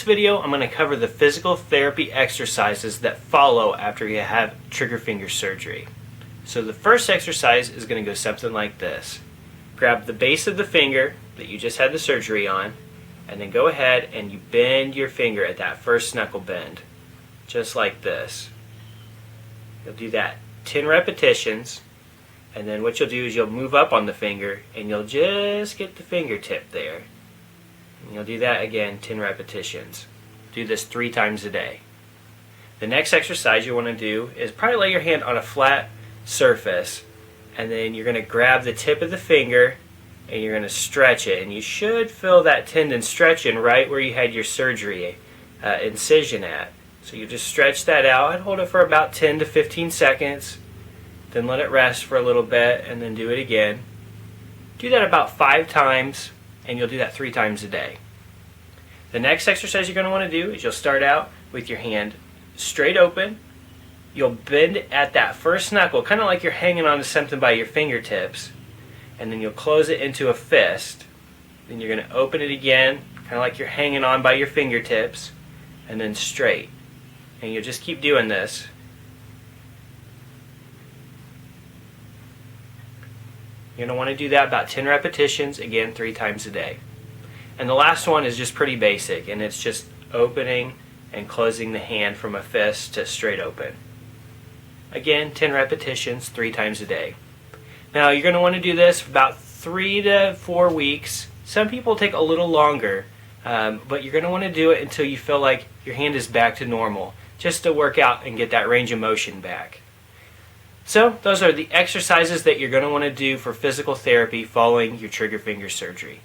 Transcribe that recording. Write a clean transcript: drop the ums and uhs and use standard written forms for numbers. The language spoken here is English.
video, I'm going to cover the physical therapy exercises that follow after you have trigger finger surgery. So the first exercise is going to go something like this. Grab the base of the finger that you just had the surgery on, and then go ahead and you bend your finger at that first knuckle bend, just like this. You'll do that 10 repetitions, and then what you'll do is you'll move up on the finger and you'll just get the fingertip there. And you'll do that again 10 repetitions. Do this 3 times a day. The next exercise you want to do is probably lay your hand on a flat surface, and then you're going to grab the tip of the finger and you're going to stretch it, and you should feel that tendon stretching right where you had your surgery incision at. So you just stretch that out and hold it for about 10 to 15 seconds, then let it rest for a little bit and then do it again. Do that about 5 times, and you'll do that 3 times a day. The next exercise you're going to want to do is you'll start out with your hand straight open. You'll bend at that first knuckle, kind of like you're hanging on to something by your fingertips, and then you'll close it into a fist. Then you're going to open it again, kind of like you're hanging on by your fingertips, and then straight. And you'll just keep doing this. You're going to want to do that about 10 repetitions, again 3 times a day. And the last one is just pretty basic, and it's just opening and closing the hand from a fist to straight open. Again, 10 repetitions, 3 times a day. Now you're going to want to do this for about 3 to 4 weeks. Some people take a little longer, but you're going to want to do it until you feel like your hand is back to normal, just to work out and get that range of motion back. So those are the exercises that you're going to want to do for physical therapy following your trigger finger surgery.